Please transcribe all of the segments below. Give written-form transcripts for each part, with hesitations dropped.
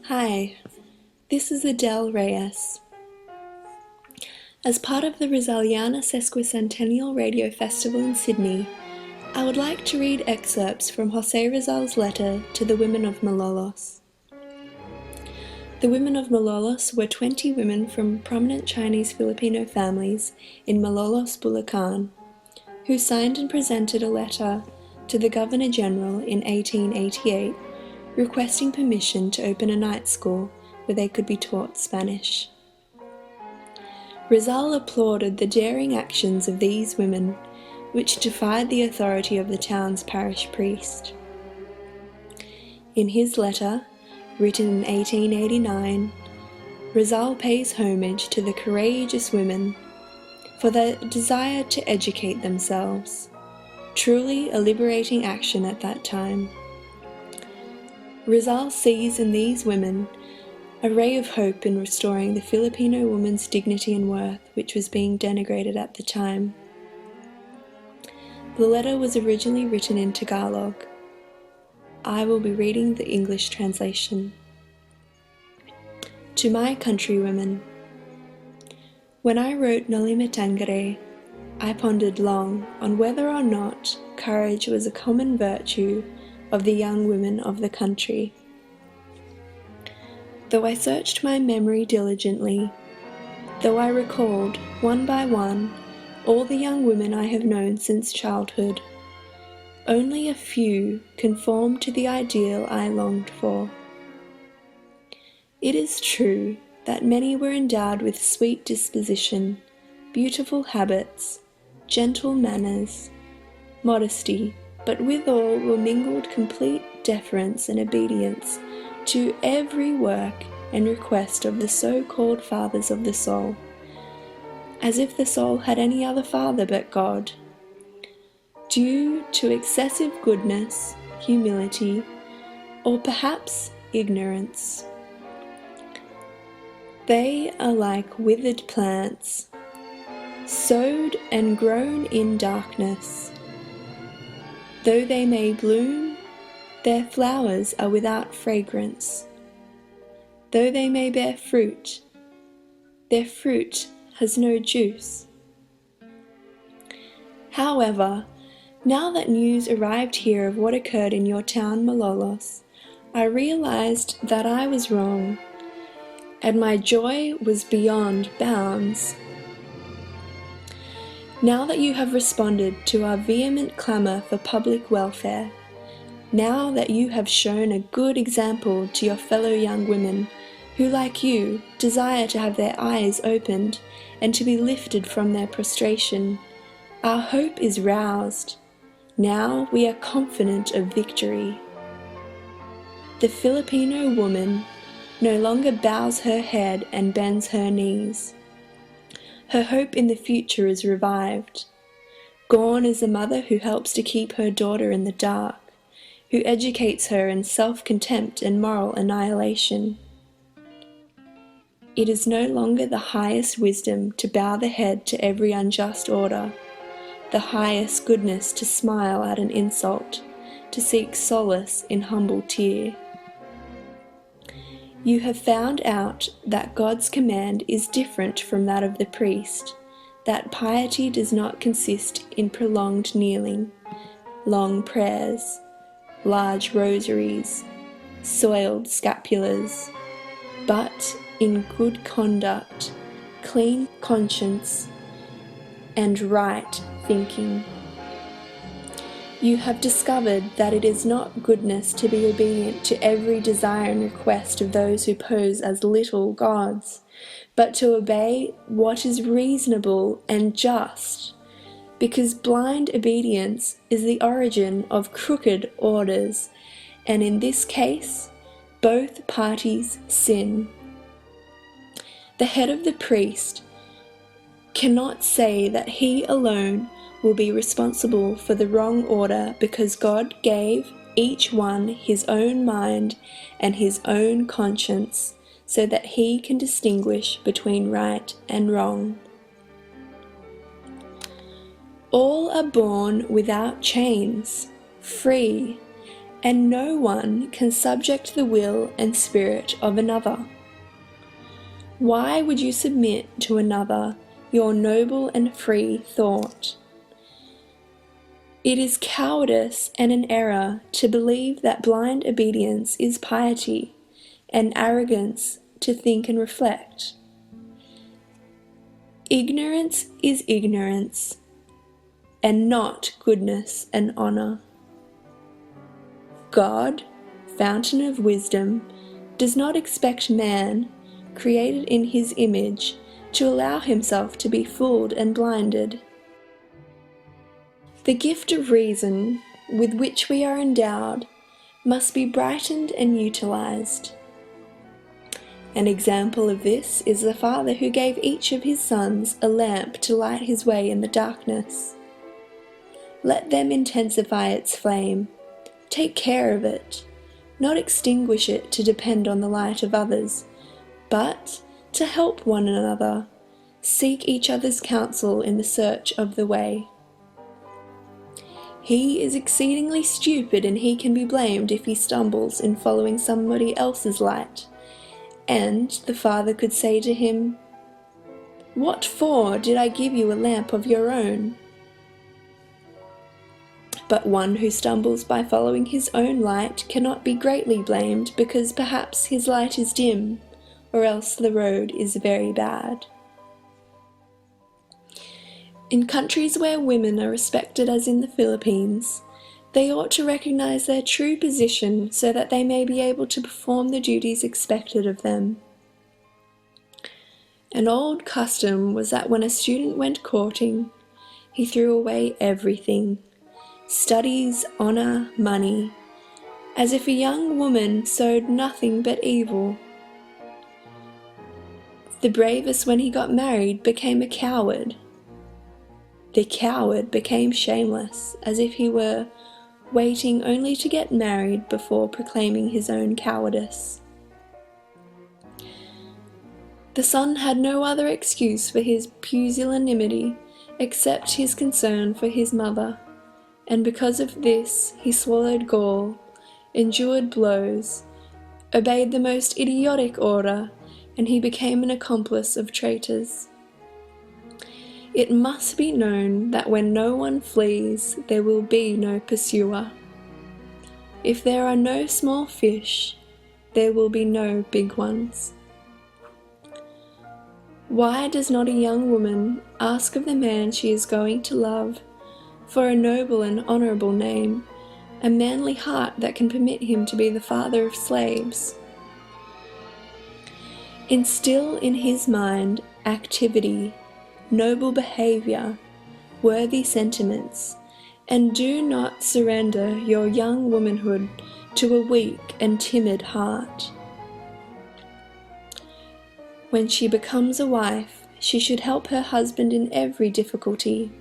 Hi, this is Adele Reyes. As part of the Rizaliana Sesquicentennial Radio Festival in Sydney, I would like to read excerpts from José Rizal's letter to the women of Malolos. The women of Malolos were 20 women from prominent Chinese Filipino families in Malolos, Bulacan, who signed and presented a letter to the Governor-General in 1888 requesting permission to open a night school where they could be taught Spanish. Rizal applauded the daring actions of these women, which defied the authority of the town's parish priest. In his letter, written in 1889, Rizal pays homage to the courageous women for their desire to educate themselves, truly a liberating action at that time. Rizal sees in these women a ray of hope in restoring the Filipino woman's dignity and worth, which was being denigrated at the time. The letter was originally written in Tagalog. I will be reading the English translation. To my countrywomen, when I wrote Noli Me Tangere, I pondered long on whether or not courage was a common virtue of the young women of the country. Though I searched my memory diligently, though I recalled, one by one, all the young women I have known since childhood, only a few conformed to the ideal I longed for. It is true that many were endowed with sweet disposition, beautiful habits, gentle manners, modesty, but withal were mingled complete deference and obedience to every work and request of the so-called fathers of the soul, as if the soul had any other father but God. Due to excessive goodness, humility, or perhaps ignorance. They are like withered plants, sowed and grown in darkness. Though they may bloom, their flowers are without fragrance. Though they may bear fruit, their fruit has no juice. However, now that news arrived here of what occurred in your town Malolos, I realized that I was wrong, and my joy was beyond bounds. Now that you have responded to our vehement clamor for public welfare, now that you have shown a good example to your fellow young women who, like you, desire to have their eyes opened and to be lifted from their prostration, our hope is roused. Now we are confident of victory. The Filipino woman no longer bows her head and bends her knees. Her hope in the future is revived. Gone is the mother who helps to keep her daughter in the dark, who educates her in self-contempt and moral annihilation. It is no longer the highest wisdom to bow the head to every unjust order, the highest goodness to smile at an insult, to seek solace in humble tear. You have found out that God's command is different from that of the priest, that piety does not consist in prolonged kneeling, long prayers, large rosaries, soiled scapulars, but in good conduct, clean conscience, and right thinking. You have discovered that it is not goodness to be obedient to every desire and request of those who pose as little gods, but to obey what is reasonable and just, because blind obedience is the origin of crooked orders, and in this case, both parties sin. The head of the priest cannot say that he alone will be responsible for the wrong order because God gave each one his own mind and his own conscience so that he can distinguish between right and wrong. All are born without chains, free, and no one can subject the will and spirit of another. Why would you submit to another your noble and free thought? It is cowardice and an error to believe that blind obedience is piety, and arrogance to think and reflect. Ignorance is ignorance, and not goodness and honour. God, fountain of wisdom, does not expect man, created in his image, to allow himself to be fooled and blinded. The gift of reason with which we are endowed must be brightened and utilized. An example of this is the father who gave each of his sons a lamp to light his way in the darkness. Let them intensify its flame. Take care of it, not extinguish it to depend on the light of others, but to help one another, seek each other's counsel in the search of the way. He is exceedingly stupid, and he can be blamed if he stumbles in following somebody else's light. And the father could say to him, "What for did I give you a lamp of your own?" But one who stumbles by following his own light cannot be greatly blamed, because perhaps his light is dim, or else the road is very bad. In countries where women are respected, as in the Philippines, they ought to recognize their true position so that they may be able to perform the duties expected of them. An old custom was that when a student went courting, he threw away everything: studies, honor, money, as if a young woman sowed nothing but evil. The bravest, when he got married, became a coward. The coward became shameless, as if he were waiting only to get married before proclaiming his own cowardice. The son had no other excuse for his pusillanimity except his concern for his mother, and because of this he swallowed gall, endured blows, obeyed the most idiotic order, and he became an accomplice of traitors. It must be known that when no one flees, there will be no pursuer. If there are no small fish, there will be no big ones. Why does not a young woman ask of the man she is going to love for a noble and honourable name, a manly heart that can permit him to be the father of slaves? Instill in his mind activity, noble behaviour, worthy sentiments, and do not surrender your young womanhood to a weak and timid heart. When she becomes a wife, she should help her husband in every difficulty.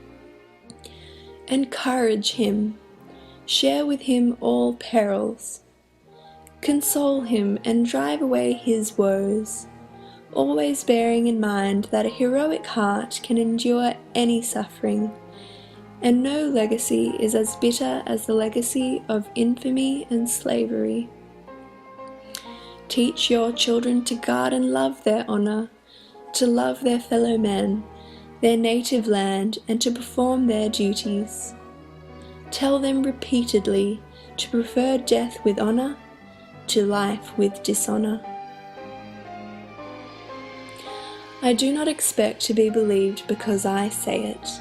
Encourage him, share with him all perils, console him and drive away his woes, always bearing in mind that a heroic heart can endure any suffering, and no legacy is as bitter as the legacy of infamy and slavery. Teach your children to guard and love their honour, to love their fellow men, their native land, and to perform their duties. Tell them repeatedly to prefer death with honour to life with dishonour. I do not expect to be believed because I say it.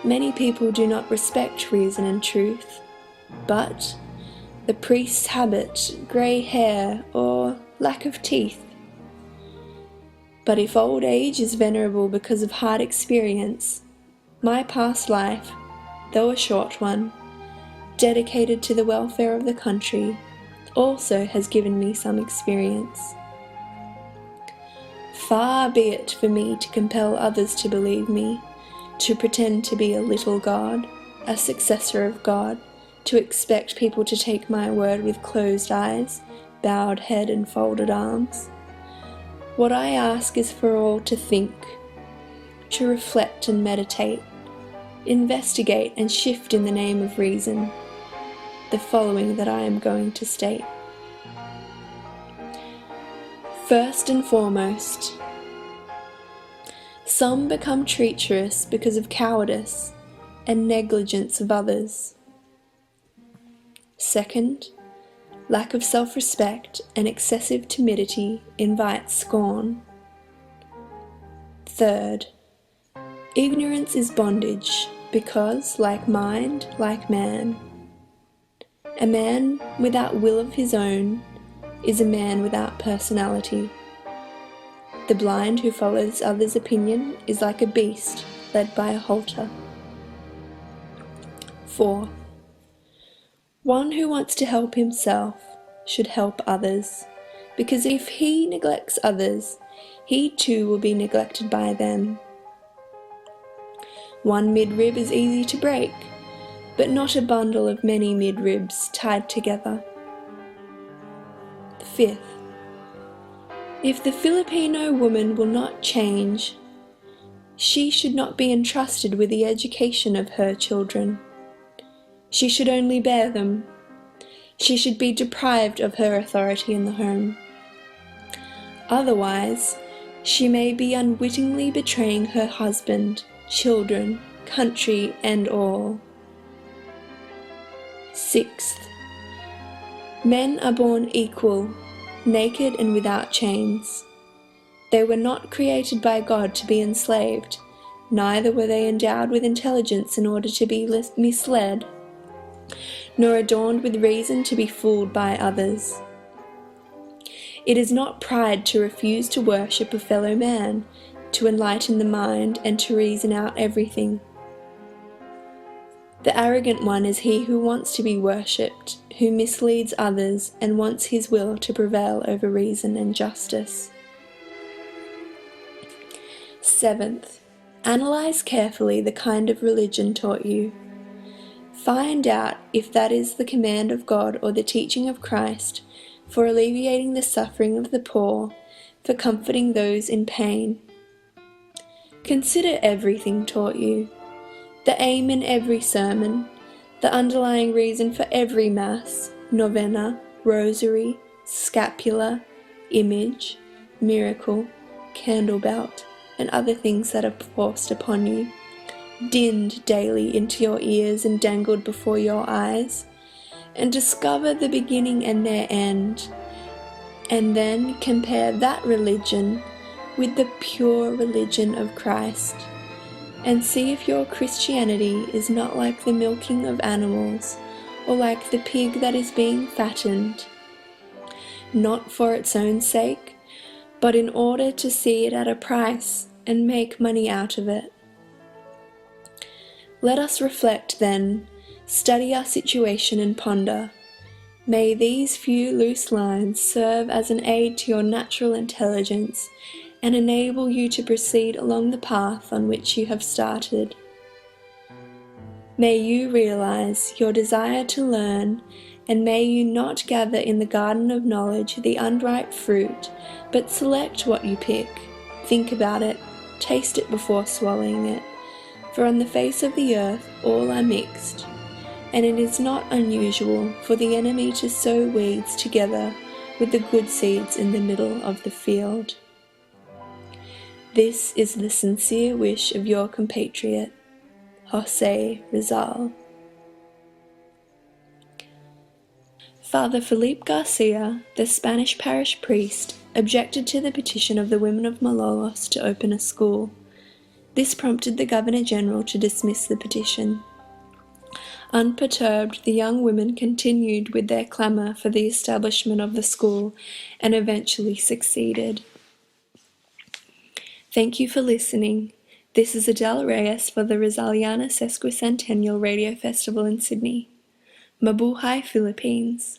Many people do not respect reason and truth, but the priest's habit, grey hair, or lack of teeth. But if old age is venerable because of hard experience, my past life, though a short one, dedicated to the welfare of the country, also has given me some experience. Far be it for me to compel others to believe me, to pretend to be a little God, a successor of God, to expect people to take my word with closed eyes, bowed head and folded arms. What I ask is for all to think, to reflect and meditate, investigate and shift in the name of reason. The the following that I am going to state. First and foremost, some become treacherous because of cowardice and negligence of others. Second, lack of self-respect and excessive timidity invites scorn. Third, ignorance is bondage because, like mind, like man. A man without will of his own is a man without personality. The blind who follows others' opinion is like a beast led by a halter. 4. One who wants to help himself should help others, because if he neglects others, he too will be neglected by them. One midrib is easy to break, but not a bundle of many midribs tied together. 5th, if the Filipino woman will not change, she should not be entrusted with the education of her children. She should only bear them. She should be deprived of her authority in the home. Otherwise, she may be unwittingly betraying her husband, children, country, and all. 6th, men are born equal, naked and without chains. They were not created by God to be enslaved, neither were they endowed with intelligence in order to be misled, nor adorned with reason to be fooled by others. It is not pride to refuse to worship a fellow man, to enlighten the mind, and to reason out everything. The arrogant one is he who wants to be worshipped, who misleads others and wants his will to prevail over reason and justice. 7th, analyze carefully the kind of religion taught you. Find out if that is the command of God or the teaching of Christ for alleviating the suffering of the poor, for comforting those in pain. Consider everything taught you, the aim in every sermon, the underlying reason for every Mass, novena, rosary, scapula, image, miracle, candle belt, and other things that are forced upon you, dinned daily into your ears and dangled before your eyes, and discover the beginning and their end, and then compare that religion with the pure religion of Christ, and see if your Christianity is not like the milking of animals, or like the pig that is being fattened, not for its own sake, but in order to see it at a price and make money out of it. Let us reflect then, study our situation and ponder. May these few loose lines serve as an aid to your natural intelligence and enable you to proceed along the path on which you have started. May you realize your desire to learn, and may you not gather in the garden of knowledge the unripe fruit, but select what you pick, think about it, taste it before swallowing it, for on the face of the earth all are mixed, and it is not unusual for the enemy to sow weeds together with the good seeds in the middle of the field. This is the sincere wish of your compatriot, Jose Rizal. Father Felipe Garcia, the Spanish parish priest, objected to the petition of the women of Malolos to open a school. This prompted the Governor-General to dismiss the petition. Unperturbed, the young women continued with their clamour for the establishment of the school and eventually succeeded. Thank you for listening. This is Adele Reyes for the Rizaliana Sesquicentennial Radio Festival in Sydney. Mabuhay, Philippines.